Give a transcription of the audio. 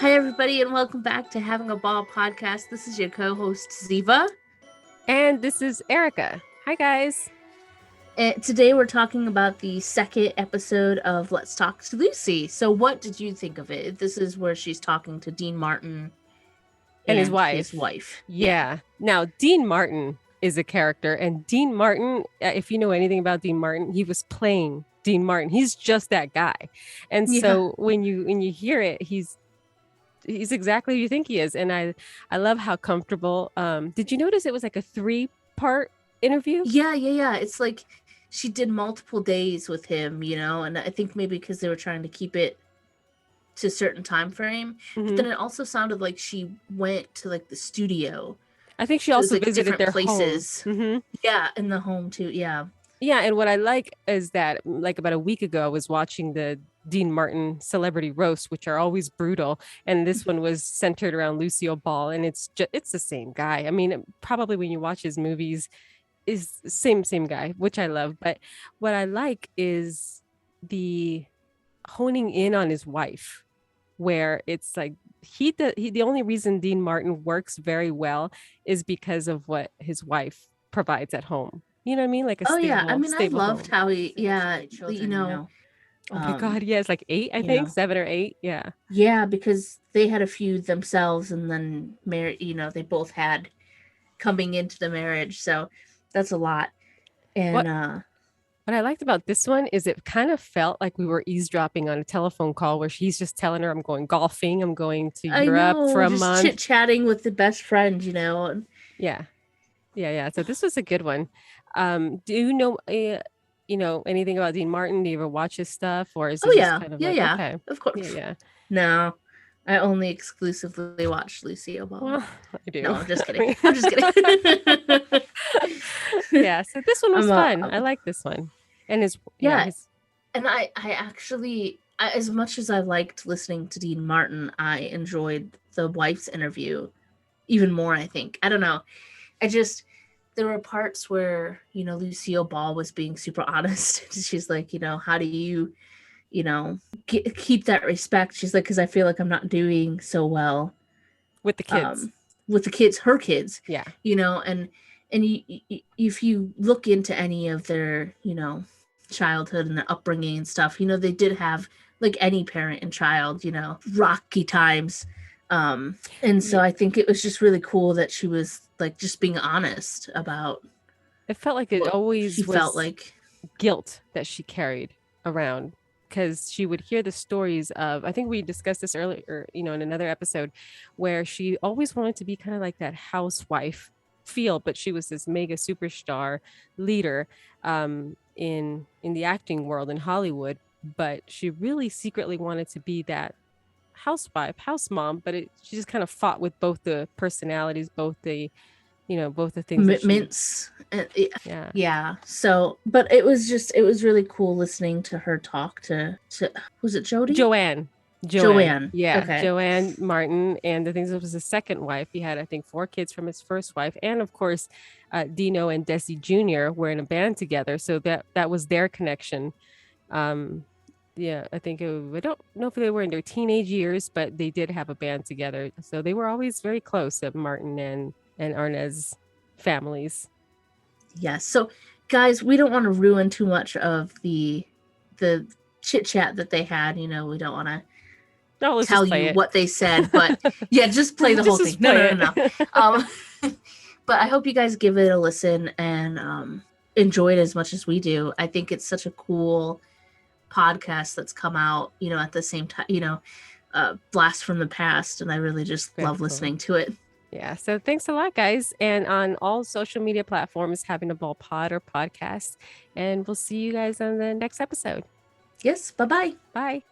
Hi, everybody, and welcome back to Having a Ball podcast. This is your co-host, Ziva. And this is Erica. Hi, guys. And today we're talking about the second episode of Let's Talk to Lucy. So what did you think of it? This is where she's talking to Dean Martin And his his wife. wife. Yeah. Now, Dean Martin is a character. And Dean Martin, if you know anything about Dean Martin, he was playing Dean Martin. He's just that guy. And so when you hear it, he's exactly who you think he is. And I love how comfortable. Did you notice it was like a 3-part interview? Yeah. It's like she did multiple days with him, and I think maybe because they were trying to keep it to a certain time frame. But then it also sounded like she went to like the studio. I think she also visited their places. Home. Yeah, in the home too. Yeah, and what I like is that, like, about a week ago, I was watching the Dean Martin celebrity roasts, which are always brutal, and this one was centered around Lucille Ball, and it's the same guy. I mean, probably when you watch his movies, is same guy, which I love. But what I like is the honing in on his wife, where it's like the only reason Dean Martin works very well is because of what his wife provides at home. You know what I mean? Like a stable, I mean, I loved home. how he, Oh my God, yes, like 8, I think, 7 or 8, yeah. Yeah, because they had a few themselves, and then they both had coming into the marriage, so that's a lot. And what I liked about this one is it kind of felt like we were eavesdropping on a telephone call where she's just telling her, I'm going golfing, I'm going to Europe for a month. Chit-chatting with the best friend, Yeah. So this was a good one. Do you know anything about Dean Martin? Do you ever watch his stuff, or is it just kind of okay? Of course. Yeah. No, I only exclusively watch Lucille Ball. Well, I do. No, I'm just kidding. I'm just kidding. Yeah, so this one was fun. I like this one. And and I actually, as much as I liked listening to Dean Martin, I enjoyed the wife's interview even more, I think. I don't know. There were parts where, Lucille Ball was being super honest. She's like, how do you, keep that respect? She's like, because I feel like I'm not doing so well with the kids. Her kids. Yeah. And if you look into any of their, childhood and their upbringing and stuff, they did have, like any parent and child, rocky times. And so I think it was just really cool that she was like just being honest about. It felt like it always she felt like guilt that she carried around, because she would hear the stories of, I think we discussed this earlier, in another episode, where she always wanted to be kind of like that housewife feel, but she was this mega superstar leader in the acting world in Hollywood, but she really secretly wanted to be that housewife, house mom, but she just kind of fought with both the personalities, both the things. Commitments. Yeah. So, but it was really cool listening to her talk to was it Jody? Joanne. Yeah. Okay. Joanne Martin. And the things, it was his second wife. He had, I think, 4 kids from his first wife. And of course, Dino and Desi Jr. were in a band together. So that was their connection. Yeah, I think I don't know if they were in their teenage years, but they did have a band together. So they were always very close, at Martin and Arnaz families. Yes. So, guys, we don't want to ruin too much of the chit chat that they had. We don't want to tell you what they said, but yeah, just play the whole thing. No. But I hope you guys give it a listen and enjoy it as much as we do. I think it's such a cool podcast that's come out, at the same time, blast from the past, and I really just love listening to it. Yeah, so thanks a lot, guys. And on all social media platforms, Having a Ball Pod or podcast, and we'll see you guys on the next episode. Yes, bye-bye. Bye.